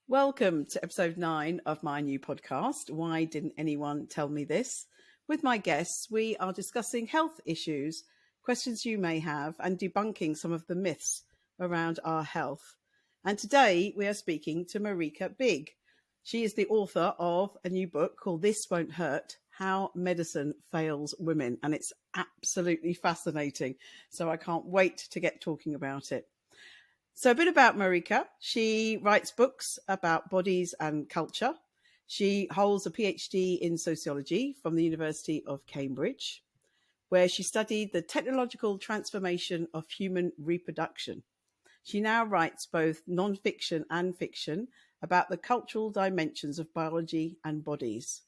Welcome to episode 9 of my new podcast, Why Didn't Anyone Tell Me This? With my guests, we are discussing health issues, questions you may have, and debunking some of the myths around our health. And today we are speaking to Marieke Bigg. She is the author of a new book called This Won't Hurt: How Medicine Fails Women. And it's absolutely fascinating. So I can't wait to get talking about it. So a bit about Marieke. She writes books about bodies and culture. She holds a PhD in sociology from the University of Cambridge, where she studied the technological transformation of human reproduction. She now writes both non-fiction and fiction about the cultural dimensions of biology and bodies.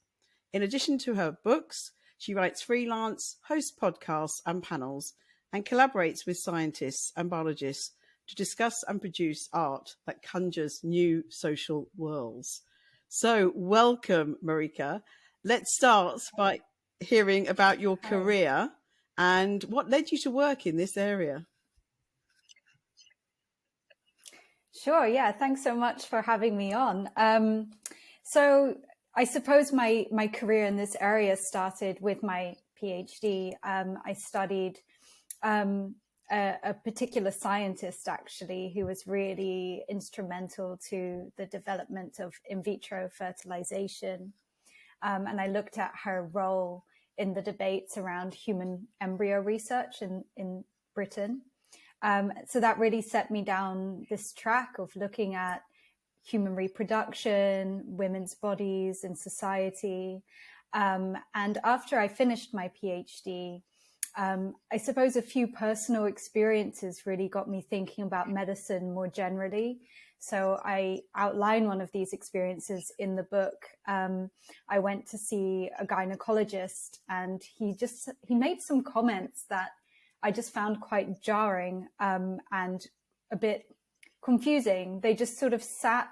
In addition to her books, she writes freelance, hosts podcasts and panels, and collaborates with scientists and biologists to discuss and produce art that conjures new social worlds. So welcome, Marieke. Let's start by hearing about your career and what led you to work in this area. Sure, yeah. Thanks so much for having me on. So I suppose my career in this area started with my PhD. I studied a particular scientist, actually, who was really instrumental to the development of in vitro fertilization. And I looked at her role in the debates around human embryo research in Britain. So that really set me down this track of looking at human reproduction, women's bodies in society. And after I finished my PhD, I suppose a few personal experiences really got me thinking about medicine more generally. So I outline one of these experiences in the book. I went to see a gynecologist, and he made some comments that I just found quite jarring and a bit confusing. They just sort of sat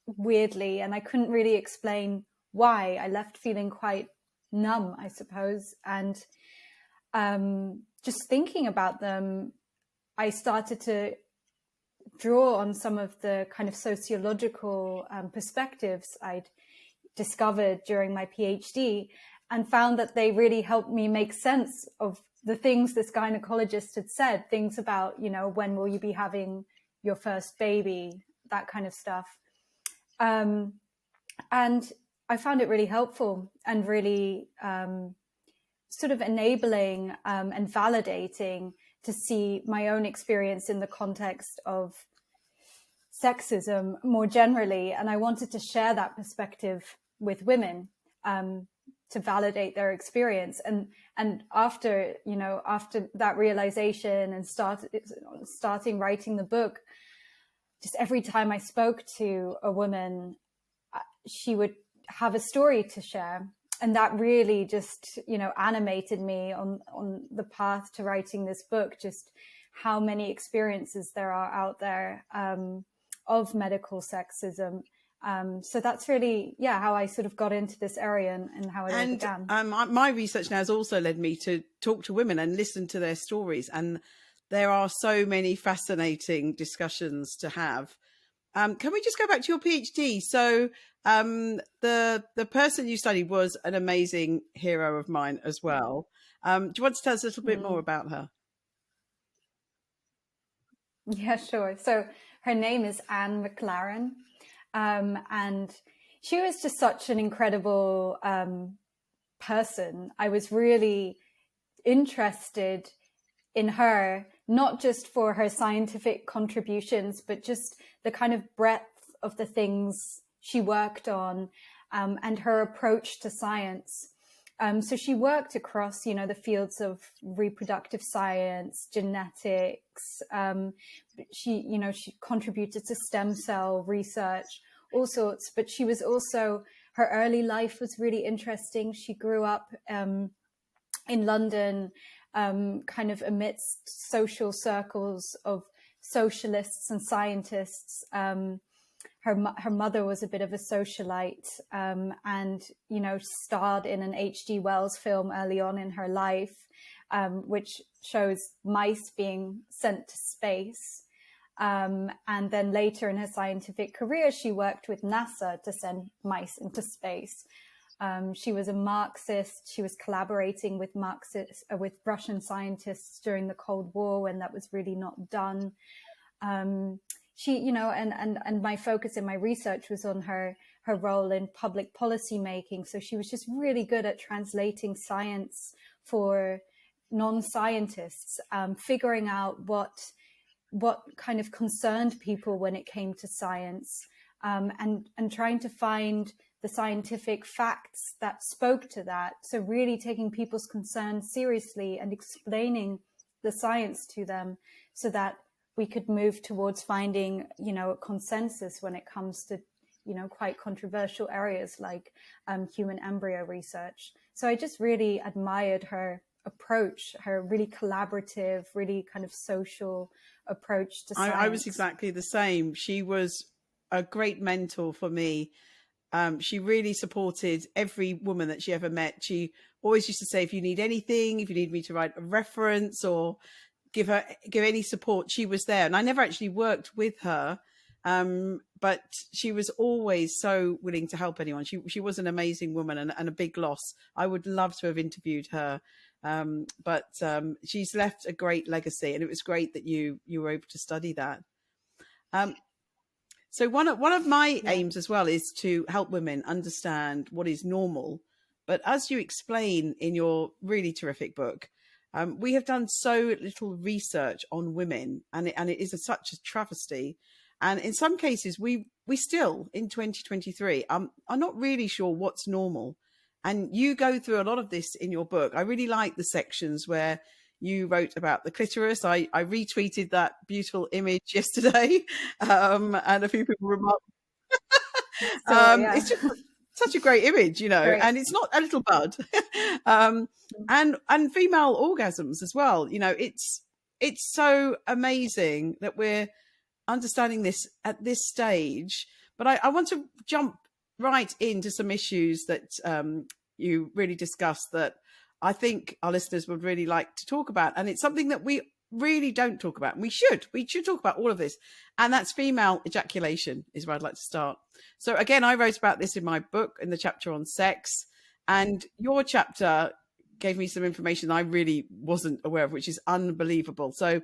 weirdly, and I couldn't really explain why. I left feeling quite numb, I suppose. And just thinking about them, I started to draw on some of the kind of sociological perspectives I'd discovered during my PhD, and found that they really helped me make sense of the things this gynecologist had said, things about, when will you be having your first baby, that kind of stuff. And I found it really helpful and really sort of enabling and validating to see my own experience in the context of sexism more generally. And I wanted to share that perspective with women to validate their experience. And after that realization and starting writing the book, just every time I spoke to a woman, she would have a story to share. And that really just, animated me on the path to writing this book, just how many experiences there are out there of medical sexism. So that's really, how I sort of got into this area and how it all began. My research now has also led me to talk to women and listen to their stories. And there are so many fascinating discussions to have. Can we just go back to your PhD? So the person you studied was an amazing hero of mine as well. Do you want to tell us a little bit more about her? Yeah, sure. So her name is McLaren. And she was just such an incredible person. I was really interested in her, not just for her scientific contributions, but just the kind of breadth of the things she worked on and her approach to science. So she worked across, the fields of reproductive science, genetics. She contributed to stem cell research, all sorts. But she was also, her early life was really interesting. She grew up in London, kind of amidst social circles of socialists and scientists. Her mother was a bit of a socialite, and starred in an H.G. Wells film early on in her life, which shows mice being sent to space. And then later in her scientific career, she worked with NASA to send mice into space. She was a Marxist. She was collaborating with with Russian scientists during the Cold War when that was really not done. She, you know, and my focus in my research was on her role in public policy making. So she was just really good at translating science for non-scientists, figuring out what kind of concerned people when it came to science, and trying to find the scientific facts that spoke to that. So really taking people's concerns seriously and explaining the science to them so that we could move towards finding, you know, a consensus when it comes to, you know, quite controversial areas like human embryo research. So I just really admired her approach, her really collaborative, really kind of social approach to science. I was exactly the same. She was a great mentor for me. She really supported every woman that she ever met. She always used to say, if you need anything, if you need me to write a reference or give any support, she was there. And I never actually worked with her, but she was always so willing to help anyone. She was an amazing woman and a big loss. I would love to have interviewed her. But she's left a great legacy, and it was great that you were able to study that. So one of my aims as well is to help women understand what is normal. But as you explain in your really terrific book, we have done so little research on women, and it is such a travesty. And in some cases, we still in 2023 are not really sure what's normal. And you go through a lot of this in your book. I really like the sections where you wrote about the clitoris. I retweeted that beautiful image yesterday, and a few people remarked. It's just such a great image, you know, and it's not a little bud. And female orgasms as well. You know, it's so amazing that we're understanding this at this stage. But I want to jump right into some issues that you really discussed that I think our listeners would really like to talk about. And it's something that we really don't talk about. And we should talk about all of this. And that's female ejaculation is where I'd like to start. So again, I wrote about this in my book in the chapter on sex, and your chapter gave me some information I really wasn't aware of, which is unbelievable. So, you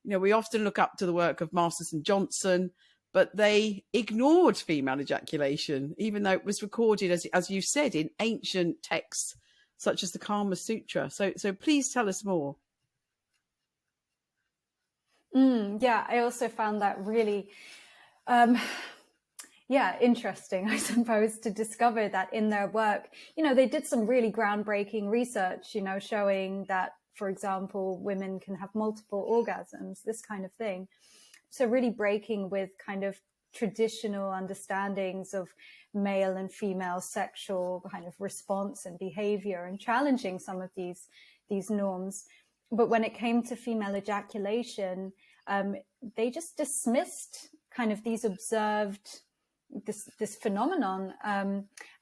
know, we often look up to the work of Masters and Johnson, but they ignored female ejaculation, even though it was recorded, as you said, in ancient texts such as the Kama Sutra. So please tell us more. Yeah, I also found that really, interesting, I suppose, to discover that in their work, you know, they did some really groundbreaking research, you know, showing that, for example, women can have multiple orgasms, this kind of thing. So really breaking with kind of traditional understandings of male and female sexual kind of response and behavior, and challenging some of these norms. But when it came to female ejaculation, they just dismissed kind of these observed this phenomenon.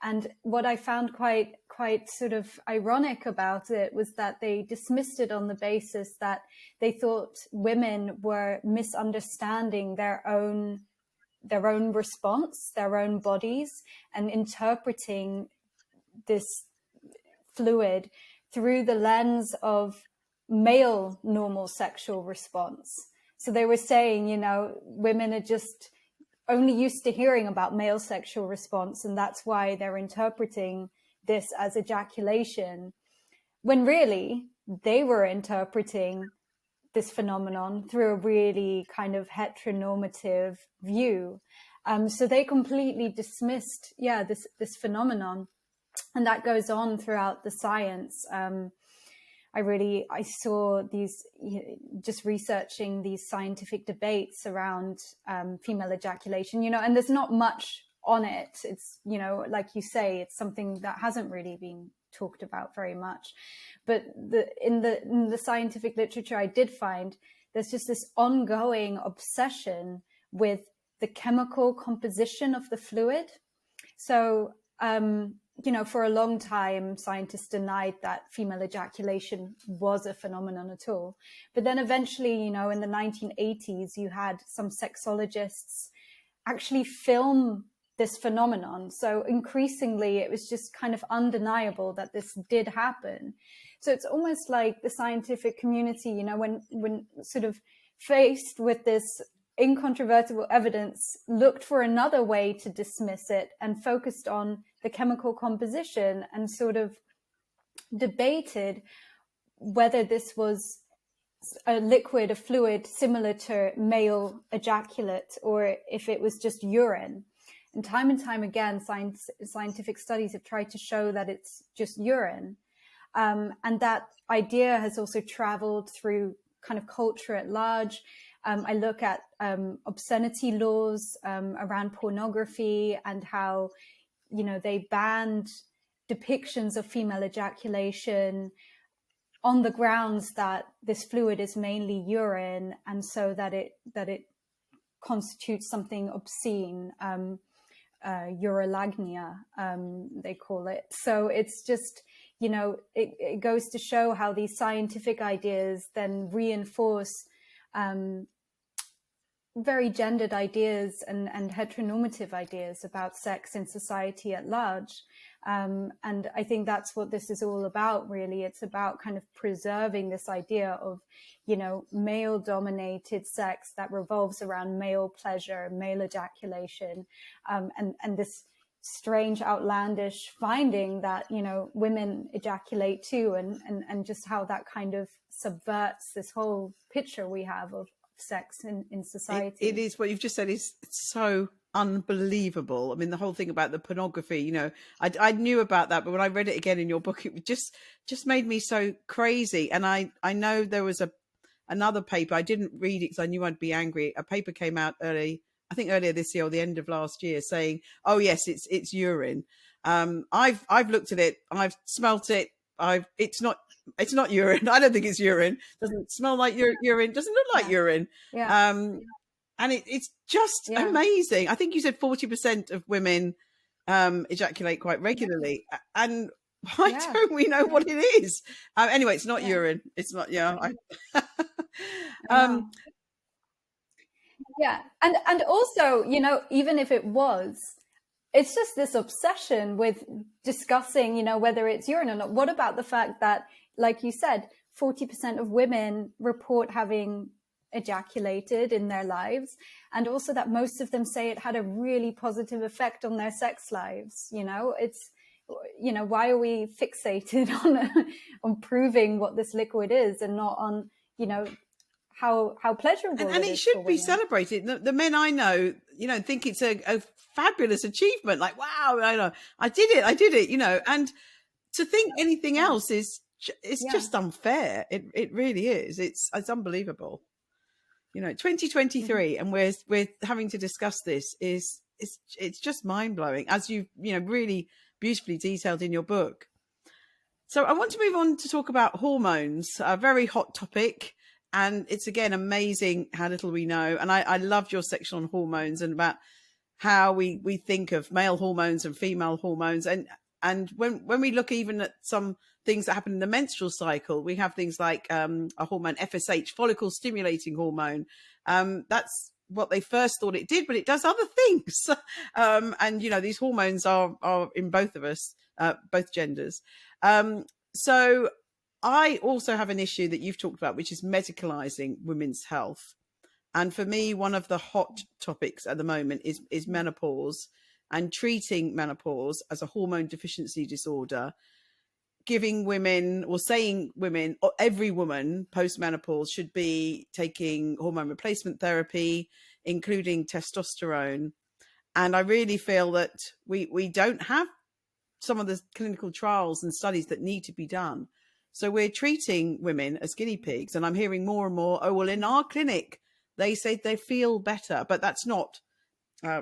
And what I found quite sort of ironic about it was that they dismissed it on the basis that they thought women were misunderstanding their own response, their own bodies, and interpreting this fluid through the lens of male normal sexual response. So they were saying, you know, women are just only used to hearing about male sexual response, and that's why they're interpreting this as ejaculation, when really they were interpreting this phenomenon through a really kind of heteronormative view. So they completely dismissed, this phenomenon, and that goes on throughout the science. I saw these, just researching these scientific debates around female ejaculation, you know, and there's not much on it. It's, you know, like you say, it's something that hasn't really been talked about very much. But in the scientific literature, I did find there's just this ongoing obsession with the chemical composition of the fluid. So for a long time, scientists denied that female ejaculation was a phenomenon at all. But then eventually, in the 1980s, you had some sexologists actually film this phenomenon. So increasingly, it was just kind of undeniable that this did happen. So it's almost like the scientific community, when sort of faced with this incontrovertible evidence, looked for another way to dismiss it and focused on the chemical composition and sort of debated whether this was a liquid, a fluid similar to male ejaculate, or if it was just urine. And time again, scientific studies have tried to show that it's just urine. And that idea has also traveled through kind of culture at large. I look at obscenity laws around pornography and how, they banned depictions of female ejaculation on the grounds that this fluid is mainly urine, and so that it constitutes something obscene, urolagnia, they call it. So it's just, it goes to show how these scientific ideas then reinforce very gendered ideas and heteronormative ideas about sex in society at large. And I think that's what this is all about, really. It's about kind of preserving this idea of, male dominated sex that revolves around male pleasure, male ejaculation, and this strange, outlandish finding that, women ejaculate too, and just how that kind of subverts this whole picture we have of sex in society. It is what you've just said is so unbelievable. I mean, the whole thing about the pornography, I knew about that, but when I read it again in your book, it just made me so crazy. And I know there was another paper, I didn't read it because I knew I'd be angry. A paper came out earlier this year or the end of last year saying, oh yes, it's urine. I've looked at it, I've smelt it, it's not urine. I don't think it's urine. Doesn't smell like urine. Doesn't look like urine. Yeah. And it's just amazing. I think you said 40% of women ejaculate quite regularly. And why don't we know what it is? Anyway, it's not urine. It's not. Yeah. Yeah. And also, even if it was, it's just this obsession with discussing, whether it's urine or not. What about the fact that, like you said, 40% of women report having ejaculated in their lives, and also that most of them say it had a really positive effect on their sex lives? It's, why are we fixated on proving what this liquid is and not on, how pleasurable and it should be celebrated. The men I know, think it's a fabulous achievement. Like, wow, I did it, and to think anything else is just unfair. It really is. It's unbelievable. 2023, and we're having to discuss this it's just mind blowing, as you really beautifully detailed in your book. So I want to move on to talk about hormones, a very hot topic. And it's, again, amazing how little we know. And I loved your section on hormones and about how we think of male hormones and female hormones. And when we look even at some things that happen in the menstrual cycle, we have things like a hormone, FSH, follicle stimulating hormone. That's what they first thought it did, but it does other things. And, these hormones are in both of us, both genders. So I also have an issue that you've talked about, which is medicalizing women's health. And for me, one of the hot topics at the moment is menopause, and treating menopause as a hormone deficiency disorder, giving women, or saying women, or every woman post-menopause should be taking hormone replacement therapy, including testosterone. And I really feel that we don't have some of the clinical trials and studies that need to be done. So we're treating women as guinea pigs, and I'm hearing more and more, oh, well, in our clinic, they say they feel better, but that's not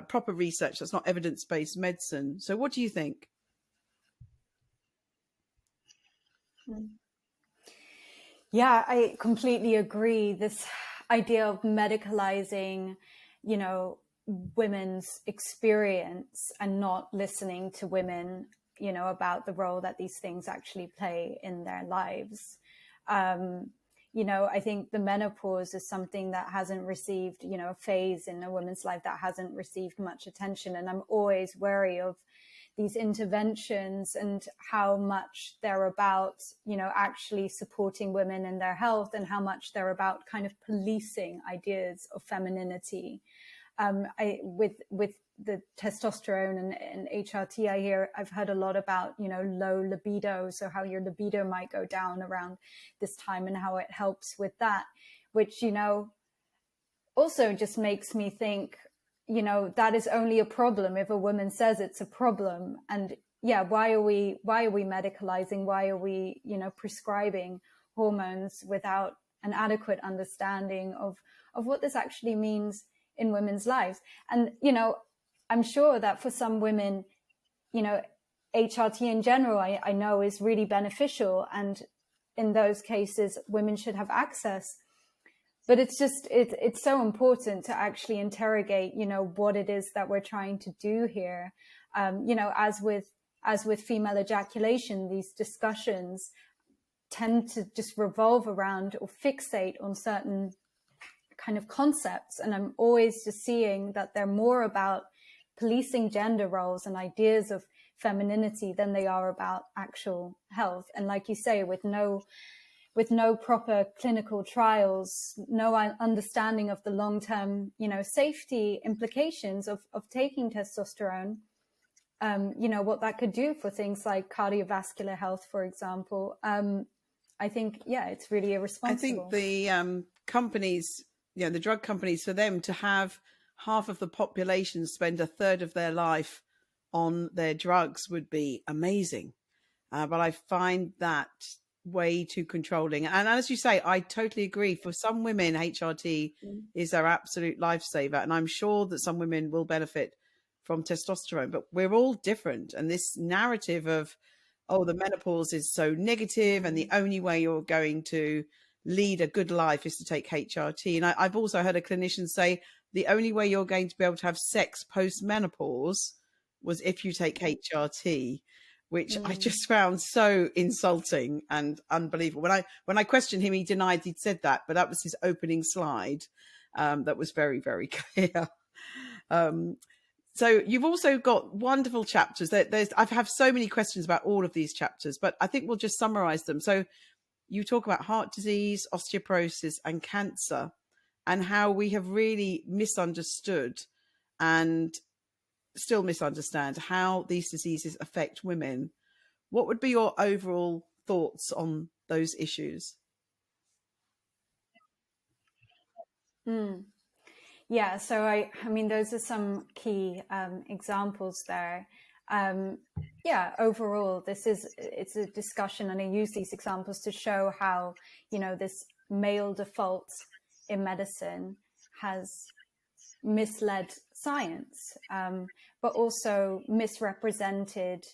proper research. That's not evidence-based medicine. So what do you think? Yeah, I completely agree. This idea of medicalizing, women's experience and not listening to women about the role that these things actually play in their lives. I think the menopause is something that hasn't received, a phase in a woman's life that hasn't received much attention. And I'm always wary of these interventions and how much they're about, actually supporting women in their health, and how much they're about kind of policing ideas of femininity. With the testosterone and HRT, I've heard a lot about, low libido. So how your libido might go down around this time and how it helps with that, which, also just makes me think, that is only a problem if a woman says it's a problem. And yeah, why are we medicalizing? Why are we, prescribing hormones without an adequate understanding of what this actually means in women's lives? And, I'm sure that for some women, HRT in general, I know is really beneficial. And in those cases, women should have access. But it's just, it's so important to actually interrogate, what it is that we're trying to do here. As with female ejaculation, these discussions tend to just revolve around or fixate on certain kind of concepts. And I'm always just seeing that they're more about policing gender roles and ideas of femininity than they are about actual health. And like you say, with no proper clinical trials, no understanding of the long-term, safety implications of taking testosterone, what that could do for things like cardiovascular health, for example. I think, it's really irresponsible. I think the companies, the drug companies, for them to have half of the population spend a third of their life on their drugs would be amazing. But I find that way too controlling. And as you say, I totally agree. For some women, HRT is their absolute lifesaver. And I'm sure that some women will benefit from testosterone, but we're all different. And this narrative of, the menopause is so negative and the only way you're going to lead a good life is to take HRT. And I've also heard a clinician say the only way you're going to be able to have sex post-menopause was if you take HRT, which I just found so insulting and unbelievable. When I questioned him, he denied he'd said that, but that was his opening slide. That was very, very clear. So you've also got wonderful chapters. I have so many questions about all of these chapters, but I think we'll just summarize them. So you talk about heart disease, osteoporosis, and cancer, and how we have really misunderstood and still misunderstand how these diseases affect women. What would be your overall thoughts on those issues? Yeah, so I mean, those are some key examples there. Overall, it's a discussion, and I use these examples to show how, this male default in medicine has misled science, but also misrepresented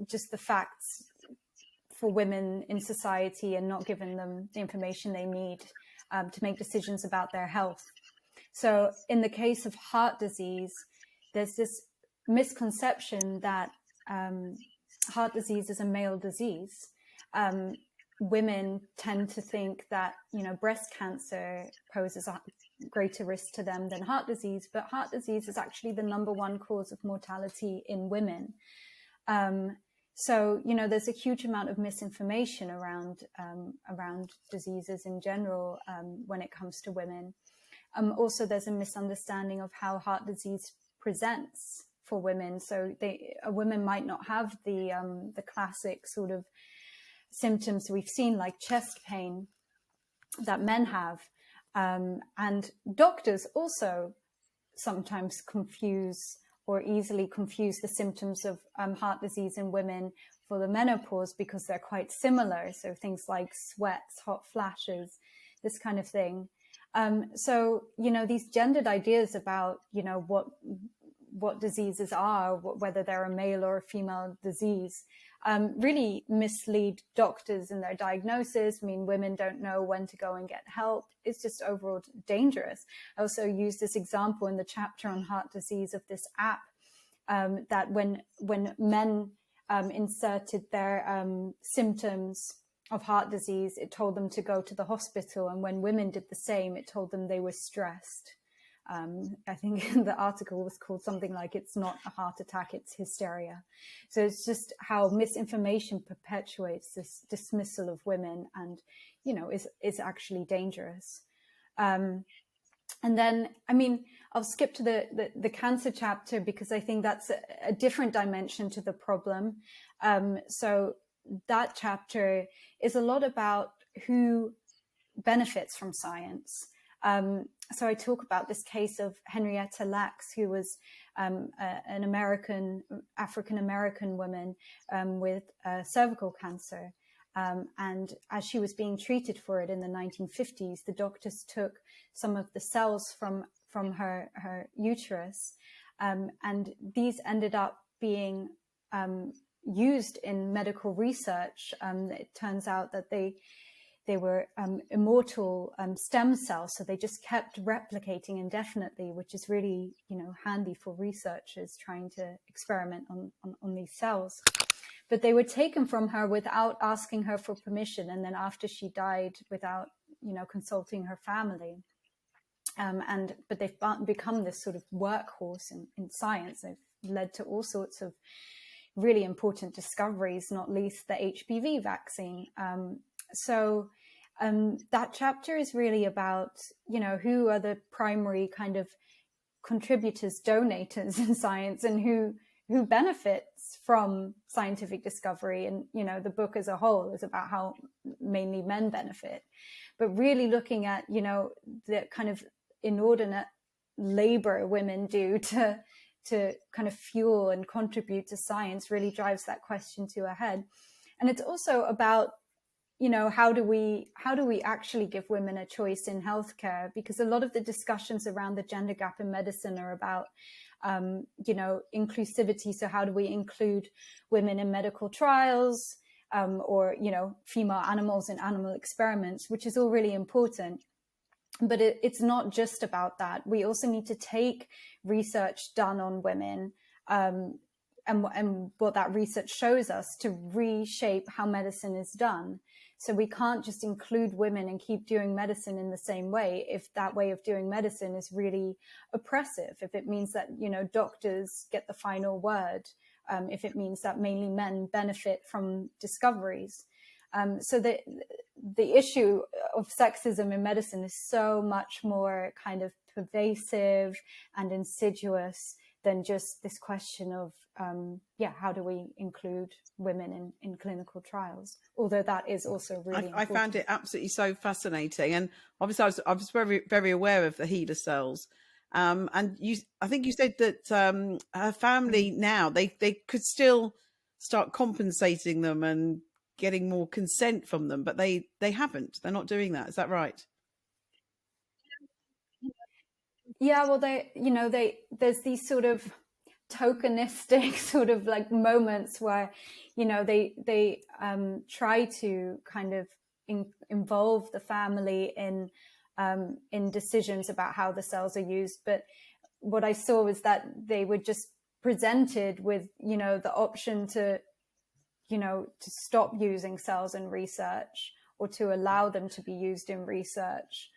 just the facts for women in society and not given them the information they need to make decisions about their health. So in the case of heart disease, there's this misconception that heart disease is a male disease. Women tend to think that, breast cancer poses a greater risk to them than heart disease, but heart disease is actually the #1 cause of mortality in women. So, there's a huge amount of misinformation around diseases in general when it comes to women. Also, there's a misunderstanding of how heart disease presents for women. So a woman might not have the classic sort of symptoms we've seen, like chest pain, that men have. And doctors also sometimes confuse or easily confuse the symptoms of heart disease in women for the menopause because they're quite similar. So things like sweats, hot flashes, this kind of thing. So, these gendered ideas about, what diseases are, whether they're a male or a female disease, really mislead doctors in their diagnosis. I mean, women don't know when to go and get help. It's just overall dangerous. I also use this example in the chapter on heart disease of this app that when men inserted their symptoms of heart disease, it told them to go to the hospital, and when women did the same, it told them they were stressed. I think the article was called something like, "It's not a heart attack, it's hysteria." So it's just how misinformation perpetuates this dismissal of women, and, you know, is actually dangerous. And then, I mean, I'll skip to the cancer chapter, because I think that's a different dimension to the problem. So that chapter is a lot about who benefits from science. So I talk about this case of Henrietta Lacks, who was an African-American woman with cervical cancer. And as she was being treated for it in the 1950s, the doctors took some of the cells from her uterus, and these ended up being used in medical research. It turns out that they were immortal stem cells, so they just kept replicating indefinitely, which is really, you know, handy for researchers trying to experiment on these cells. But they were taken from her without asking her for permission, and then after she died, without, you know, consulting her family. But they've become this sort of workhorse in science. They've led to all sorts of really important discoveries, not least the HPV vaccine. So that chapter is really about, you know, who are the primary kind of contributors, donators in science, and who benefits from scientific discovery. And, you know, the book as a whole is about how mainly men benefit, but really looking at, you know, the kind of inordinate labor women do to kind of fuel and contribute to science really drives that question to a head. And it's also about, you know, how do we actually give women a choice in healthcare? Because a lot of the discussions around the gender gap in medicine are about, you know, inclusivity. So how do we include women in medical trials, or, you know, female animals in animal experiments, which is all really important. But it's not just about that. We also need to take research done on women, and what that research shows us, to reshape how medicine is done. So we can't just include women and keep doing medicine in the same way if that way of doing medicine is really oppressive, if it means that, you know, doctors get the final word, if it means that mainly men benefit from discoveries. So the issue of sexism in medicine is so much more kind of pervasive and insidious than just this question of, how do we include women in clinical trials? Although that is also really important. I found it absolutely so fascinating. And obviously I was very, very aware of the HeLa cells. And I think you said that her family now, they could still start compensating them and getting more consent from them, but they haven't. They're not doing that. Is that right? Yeah, well, there's these sort of tokenistic sort of like moments where, you know, they try to kind of involve the family in decisions about how the cells are used. But what I saw was that they were just presented with, you know, the option to, you know, to stop using cells in research or to allow them to be used in research.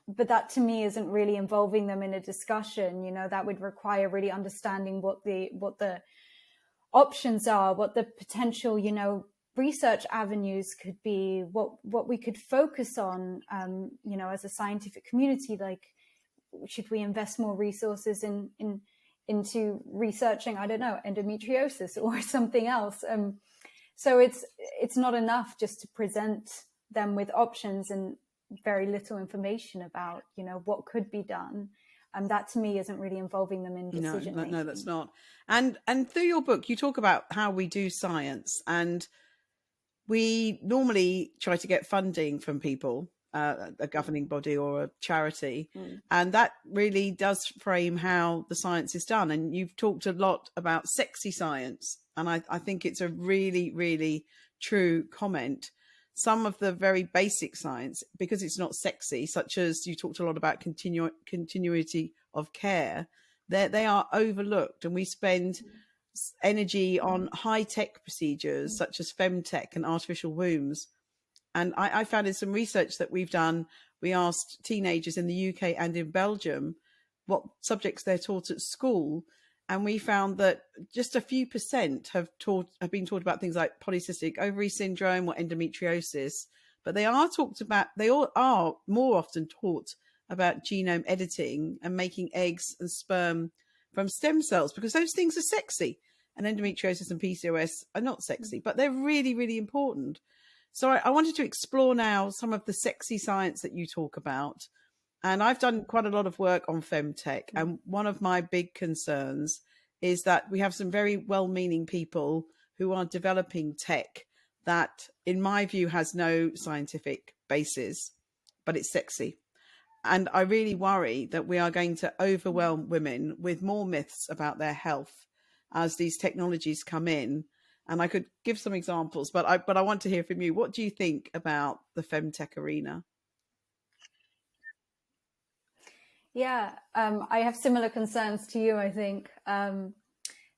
But that to me isn't really involving them in a discussion. You know, that would require really understanding what the options are, what the potential, you know, research avenues could be, what we could focus on, you know, as a scientific community. Like, should we invest more resources into researching, I don't know, endometriosis or something else? So it's not enough just to present them with options and very little information about, you know, what could be done. That to me isn't really involving them in decision making. No, that's not. And through your book, you talk about how we do science, and we normally try to get funding from people, a governing body or a charity. And that really does frame how the science is done. And you've talked a lot about sexy science. And I think it's a really, really true comment. Some of the very basic science, because it's not sexy, such as you talked a lot about continuity of care, they are overlooked, and we spend energy on high-tech procedures such as Femtech and artificial wombs. And I found in some research that we've done, we asked teenagers in the UK and in Belgium what subjects they're taught at school. And we found that just a few percent have been taught about things like polycystic ovary syndrome or endometriosis. But they are more often taught about genome editing and making eggs and sperm from stem cells, because those things are sexy. And endometriosis and PCOS are not sexy, but they're really, really important. So I wanted to explore now some of the sexy science that you talk about. And I've done quite a lot of work on Femtech. And one of my big concerns is that we have some very well-meaning people who are developing tech that, in my view, has no scientific basis, but it's sexy. And I really worry that we are going to overwhelm women with more myths about their health as these technologies come in. And I could give some examples, but I want to hear from you. What do you think about the Femtech arena? Yeah, I have similar concerns to you, I think.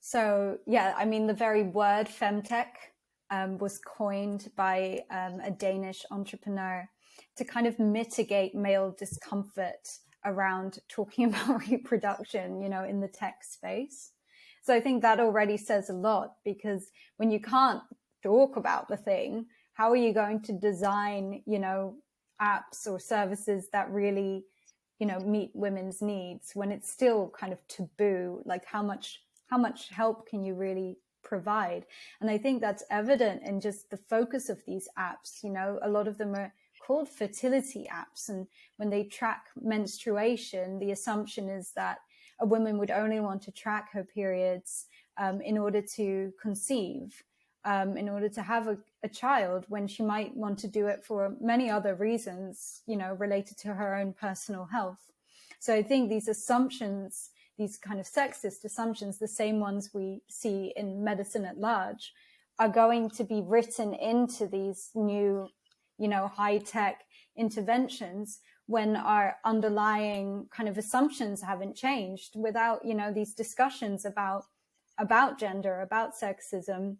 So, yeah, I mean, the very word Femtech was coined by a Danish entrepreneur to kind of mitigate male discomfort around talking about reproduction, you know, in the tech space. So I think that already says a lot, because when you can't talk about the thing, how are you going to design, you know, apps or services that really, you know, meet women's needs when it's still kind of taboo? Like how much help can you really provide? And I think that's evident in just the focus of these apps. You know, a lot of them are called fertility apps. And when they track menstruation, the assumption is that a woman would only want to track her periods in order to conceive, in order to have a child, when she might want to do it for many other reasons, you know, related to her own personal health. So I think these assumptions, these kind of sexist assumptions, the same ones we see in medicine at large, are going to be written into these new, you know, high-tech interventions when our underlying kind of assumptions haven't changed. Without, you know, these discussions about gender, about sexism,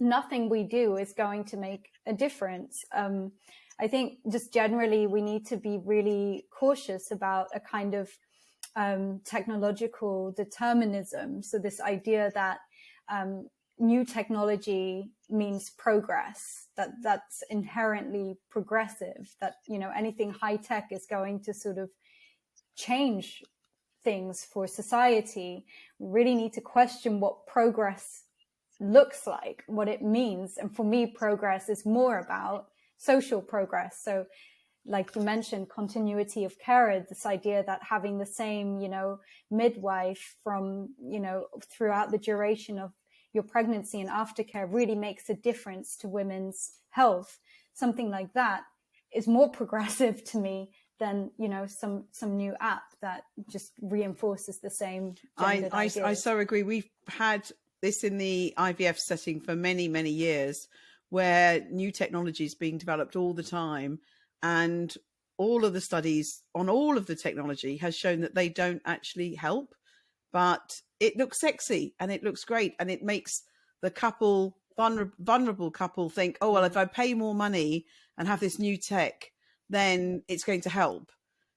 nothing we do is going to make a difference. I think just generally we need to be really cautious about a kind of technological determinism. So this idea that new technology means progress, that's inherently progressive, that, you know, anything high tech is going to sort of change things for society. We really need to question what progress looks like, what it means. And for me, progress is more about social progress. So like you mentioned, continuity of care, this idea that having the same, you know, midwife from, you know, throughout the duration of your pregnancy and aftercare really makes a difference to women's health. Something like that is more progressive to me than, you know, some new app that just reinforces the same gendered ideas. I so agree. We've had this in the IVF setting for many, many years, where new technology is being developed all the time. And all of the studies on all of the technology has shown that they don't actually help, but it looks sexy and it looks great. And it makes the couple, vulnerable couple, think, oh, well, if I pay more money and have this new tech, then it's going to help.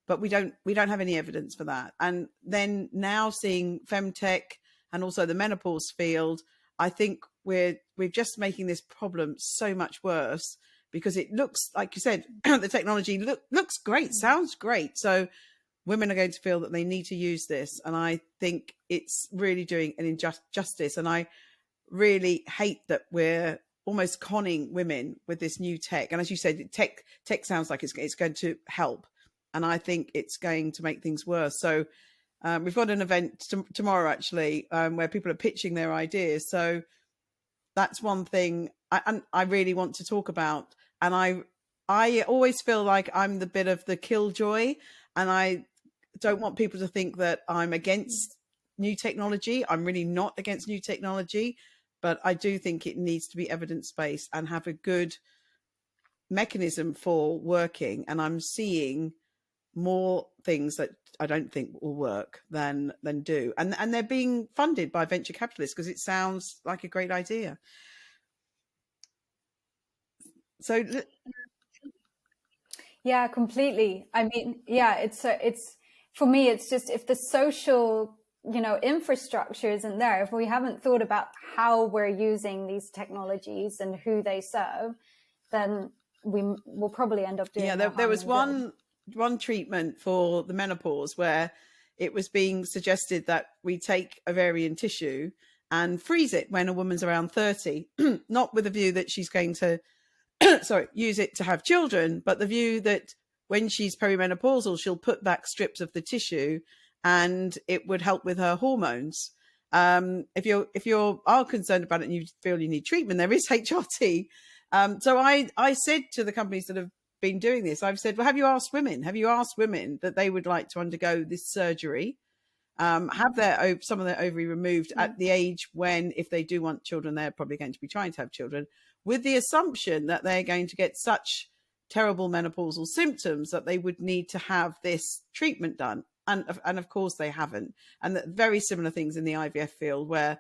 But we don't have any evidence for that. And then now seeing Femtech and also the menopause field, I think we're just making this problem so much worse, because it looks, like you said, the technology looks great, sounds great. So women are going to feel that they need to use this. And I think it's really doing an injustice. And I really hate that we're almost conning women with this new tech. And as you said, tech sounds like it's going to help. And I think it's going to make things worse. So we've got an event tomorrow, actually, where people are pitching their ideas. So that's one thing I really want to talk about. And I always feel like I'm the bit of the killjoy, and I don't want people to think that I'm against new technology. I'm really not against new technology, but I do think it needs to be evidence-based and have a good mechanism for working. And I'm seeing more things that I don't think will work than do. And they're being funded by venture capitalists because it sounds like a great idea. So yeah, completely. I mean, yeah, it's for me, it's just if the social, infrastructure isn't there, if we haven't thought about how we're using these technologies and who they serve, then we will probably end up doing there was one treatment for the menopause where it was being suggested that we take ovarian tissue and freeze it when a woman's around 30, not with the view that she's going to use it to have children, but the view that when she's perimenopausal, she'll put back strips of the tissue and it would help with her hormones. If you are concerned about it and you feel you need treatment, there is HRT. So I said to the companies that have been doing this, I've said, well, have you asked women that they would like to undergo this surgery, have some of their ovary removed at the age when, if they do want children, they're probably going to be trying to have children, with the assumption that they're going to get such terrible menopausal symptoms that they would need to have this treatment done. And of course they haven't. And very similar things in the IVF field where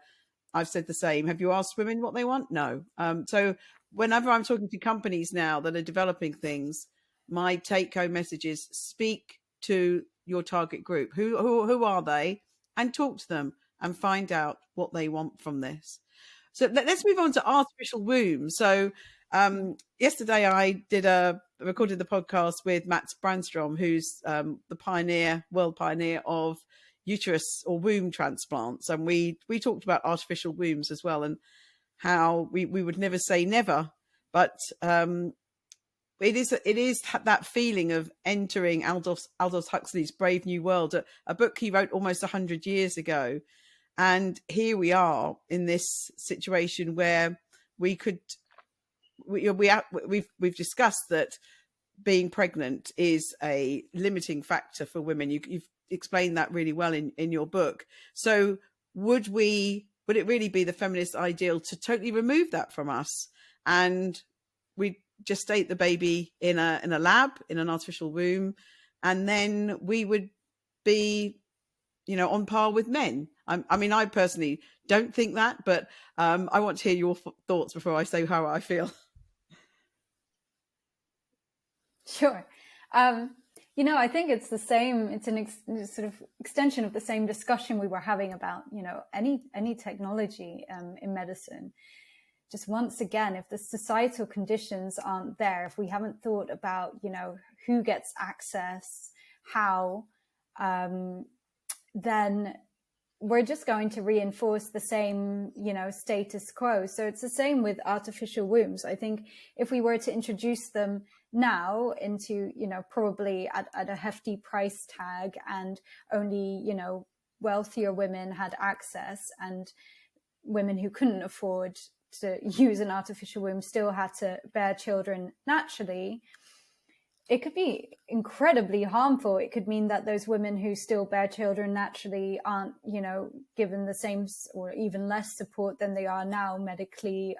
I've said the same. Have you asked women what they want? No. So whenever I'm talking to companies now that are developing things, my take-home message is speak to your target group. Who are they? And talk to them and find out what they want from this. So let's move on to artificial wombs. So yesterday I recorded the podcast with Mats Brandstrom, who's the world pioneer of uterus or womb transplants. And we talked about artificial wombs as well and how we would never say never, but it is that feeling of entering Aldous Huxley's Brave New World, a book he wrote almost 100 years ago. And here we are in this situation where we've discussed that being pregnant is a limiting factor for women. You've explained that really well in your book. So would it really be the feminist ideal to totally remove that from us, and we gestate the baby in a lab, in an artificial womb, and then we would be, on par with men? I mean, I personally don't think that, but I want to hear your thoughts before I say how I feel. Sure. I think it's the same. It's sort of extension of the same discussion we were having about, any technology in medicine. Just once again, if the societal conditions aren't there, if we haven't thought about, who gets access, how, then we're just going to reinforce the same, status quo. So it's the same with artificial wombs. I think if we were to introduce them now into, probably at a hefty price tag, and only, wealthier women had access, and women who couldn't afford to use an artificial womb still had to bear children naturally, it could be incredibly harmful. It could mean that those women who still bear children naturally aren't, given the same or even less support than they are now medically,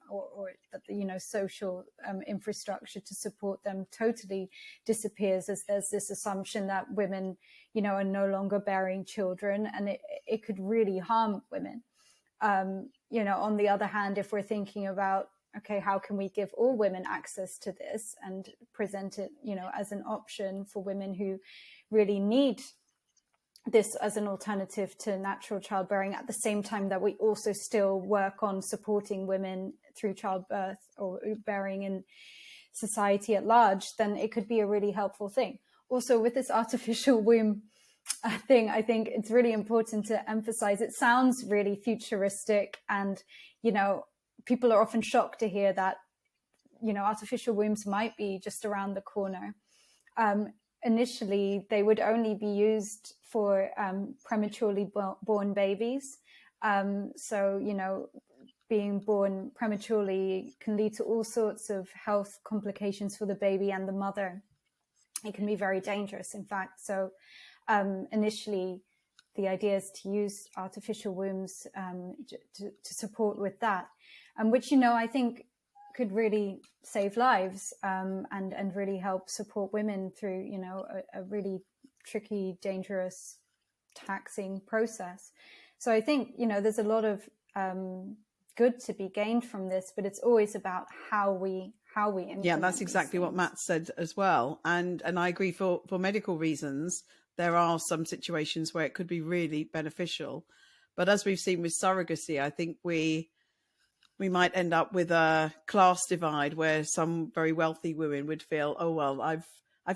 or that social infrastructure to support them totally disappears, as there's this assumption that women, are no longer bearing children, and it could really harm women. On the other hand, if we're thinking about, okay, how can we give all women access to this and present it, as an option for women who really need this as an alternative to natural childbearing, at the same time that we also still work on supporting women through childbirth or bearing in society at large, then it could be a really helpful thing. Also, with this artificial womb thing, I think it's really important to emphasize, it sounds really futuristic, and, people are often shocked to hear that, artificial wombs might be just around the corner. Initially, they would only be used for prematurely born babies. So, being born prematurely can lead to all sorts of health complications for the baby and the mother. It can be very dangerous, in fact. So initially, the idea is to use artificial wombs to support with that, which, I think could really save lives, and really help support women through, a really tricky, dangerous, taxing process. So I think, there's a lot of good to be gained from this, but it's always about how we implement. Yeah, that's exactly what Matt said as well. And I agree, for medical reasons, there are some situations where it could be really beneficial. But as we've seen with surrogacy, I think we might end up with a class divide where some very wealthy women would feel, oh, well, I've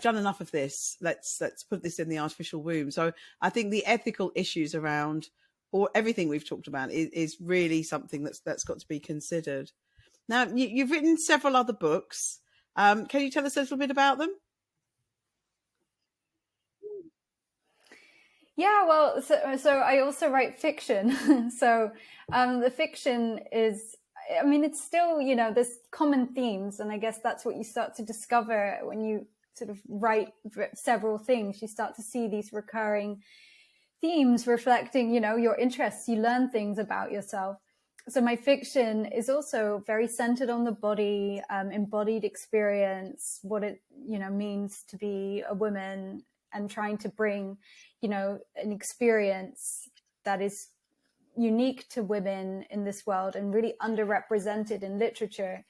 done enough of this. Let's put this in the artificial womb. So I think the ethical issues around or everything we've talked about is really something that's got to be considered. Now, you've written several other books. Can you tell us a little bit about them? Yeah, well, so I also write fiction. So the fiction is, it's still, there's common themes. And I guess that's what you start to discover when you sort of write several things. You start to see these recurring themes reflecting, your interests. You learn things about yourself. So my fiction is also very centered on the body, embodied experience, what it, means to be a woman, and trying to bring, an experience that is unique to women in this world and really underrepresented in literature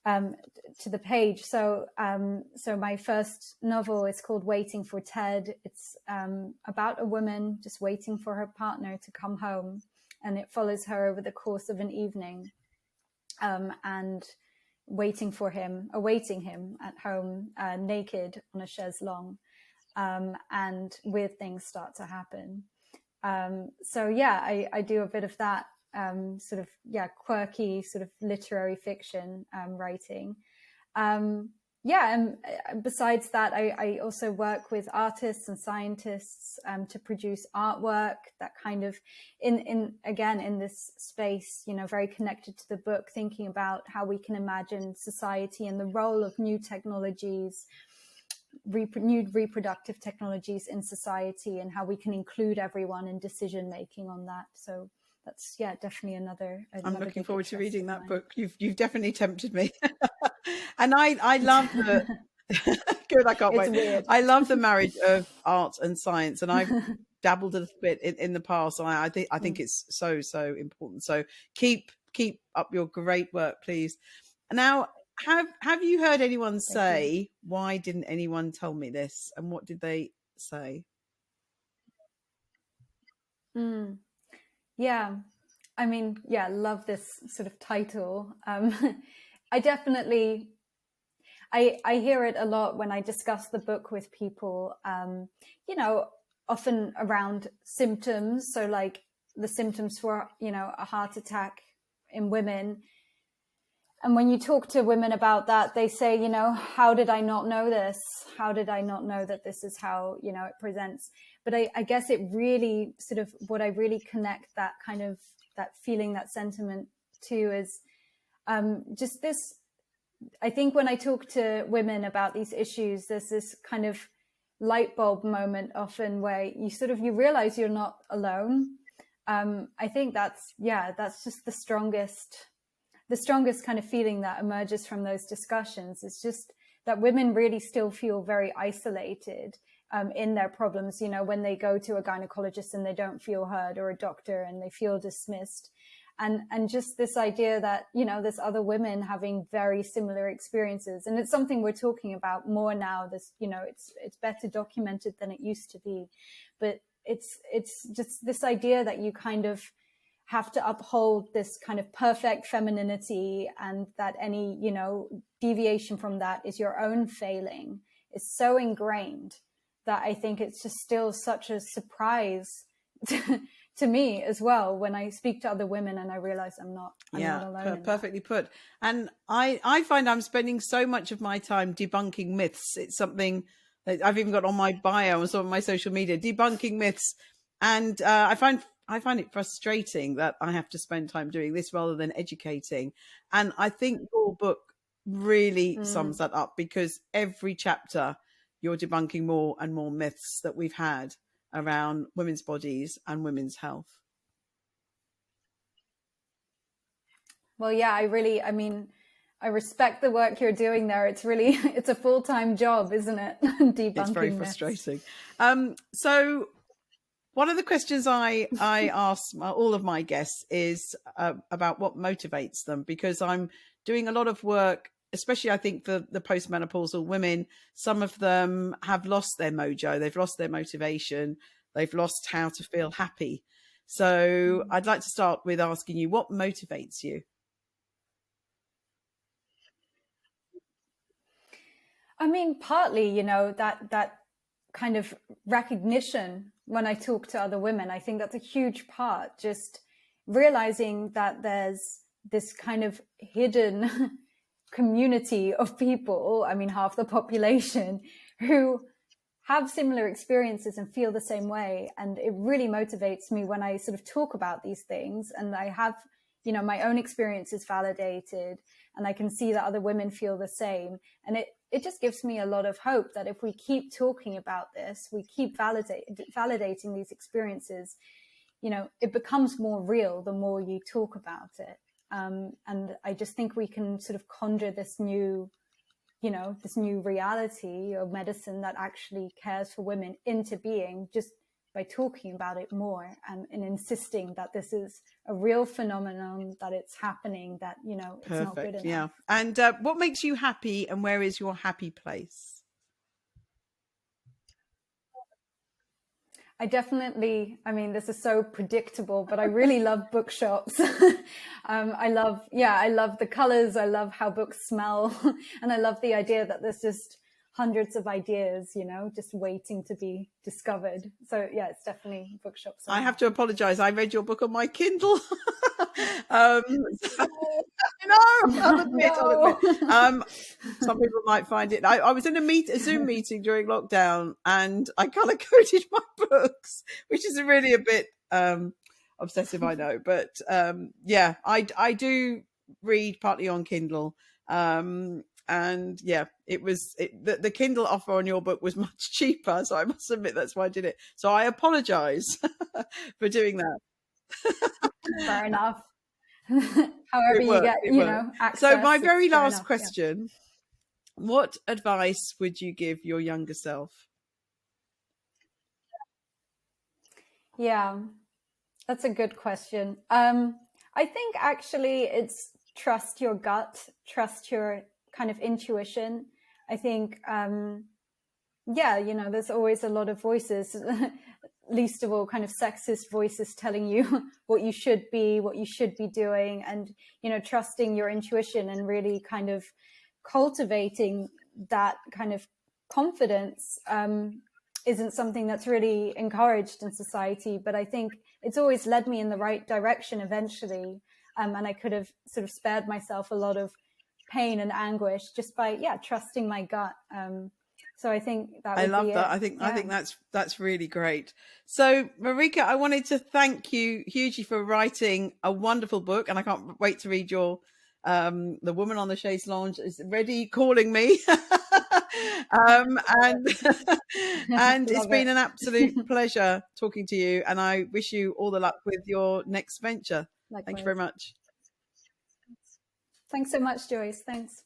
to the page. So my first novel is called Waiting for Ted. It's about a woman just waiting for her partner to come home. And it follows her over the course of an evening and awaiting him at home, naked on a chaise longue. And weird things start to happen. So yeah, I do a bit of that quirky sort of literary fiction writing. And besides that, I also work with artists and scientists to produce artwork that kind of in this space, very connected to the book, thinking about how we can imagine society and the role of new technologies, new reproductive technologies in society, and how we can include everyone in decision making on that. So that's definitely another I'm looking forward to reading that book. You've definitely tempted me. And I love the good, I can't wait. Weird. I love the marriage of art and science, and I've dabbled a little bit in the past. And I think it's so important. So keep up your great work, please. Now, have you heard anyone say, why didn't anyone tell me this? And what did they say? Yeah. I love this sort of title. I definitely, I hear it a lot when I discuss the book with people, often around symptoms. So like the symptoms for, a heart attack in women. And when you talk to women about that, they say, how did I not know this? How did I not know that this is how, it presents? But I guess it really sort of, what I really connect that kind of, that feeling, that sentiment to is just this. I think when I talk to women about these issues, there's this kind of light bulb moment often where you realize you're not alone. I think that's just the strongest kind of feeling that emerges from those discussions. It's just that women really still feel very isolated in their problems, when they go to a gynecologist and they don't feel heard, or a doctor and they feel dismissed. And just this idea that, there's other women having very similar experiences. And it's something we're talking about more now. This, it's better documented than it used to be. But it's just this idea that you kind of have to uphold this kind of perfect femininity, and that any, deviation from that is your own failing, is so ingrained that I think it's just still such a surprise to me as well when I speak to other women and I realize I'm not alone. Perfectly put. And I find I'm spending so much of my time debunking myths. It's something that I've even got on my bio and some of my social media, debunking myths. And I find it frustrating that I have to spend time doing this rather than educating. And I think your book really sums that up, because every chapter you're debunking more and more myths that we've had around women's bodies and women's health. Well, yeah, I respect the work you're doing there. It's really, it's a full-time job, isn't it? Debunking It's very myths. frustrating. So one of the questions I ask all of my guests is about what motivates them, because I'm doing a lot of work, especially I think for the postmenopausal women. Some of them have lost their mojo, they've lost their motivation, they've lost how to feel happy. So I'd like to start with asking you, what motivates you? I mean, partly, you know, that kind of recognition when I talk to other women. I think that's a huge part, just realizing that there's this kind of hidden community of people, I mean, half the population, who have similar experiences and feel the same way. And it really motivates me when I sort of talk about these things and I have, you know, my own experiences validated and I can see that other women feel the same. And it just gives me a lot of hope that if we keep talking about this, we keep validating these experiences, you know, it becomes more real the more you talk about it. And I just think we can sort of conjure this new, you know, this new reality of medicine that actually cares for women into being just by talking about it more and insisting that this is a real phenomenon, that it's happening, that, you know, it's not good enough. Yeah. And what makes you happy and where is your happy place? I definitely, I mean, this is so predictable, but I really love bookshops. I love the colors. I love how books smell. And I love the idea that there's just hundreds of ideas, you know, just waiting to be discovered. So yeah, it's definitely bookshops. I have to apologize. I read your book on my Kindle. I'll admit. Some people might find it. I was in a Zoom meeting during lockdown and I color coded my books, which is really a bit obsessive, I know. But yeah, I do read partly on Kindle. And yeah, the Kindle offer on your book was much cheaper. So I must admit that's why I did it. So I apologize for doing that. Fair enough. However you get, you know, access. So my very last question, what advice would you give your younger self? Yeah, that's a good question. I think actually it's trust your gut, trust your kind of intuition. I think, yeah, you know, there's always a lot of voices, least of all kind of sexist voices telling you what you should be doing, and, you know, trusting your intuition and really kind of cultivating that kind of confidence isn't something that's really encouraged in society, but I think it's always led me in the right direction eventually. And I could have sort of spared myself a lot of pain and anguish just by, trusting my gut. So I think that would be love that. I think that's really great. So Marieke, I wanted to thank you hugely for writing a wonderful book, and I can't wait to read your The Woman on the Chaise Lounge is ready calling me. And it's been an absolute pleasure talking to you, and I wish you all the luck with your next venture. Likewise. Thank you very much. Thanks so much, Joyce. Thanks.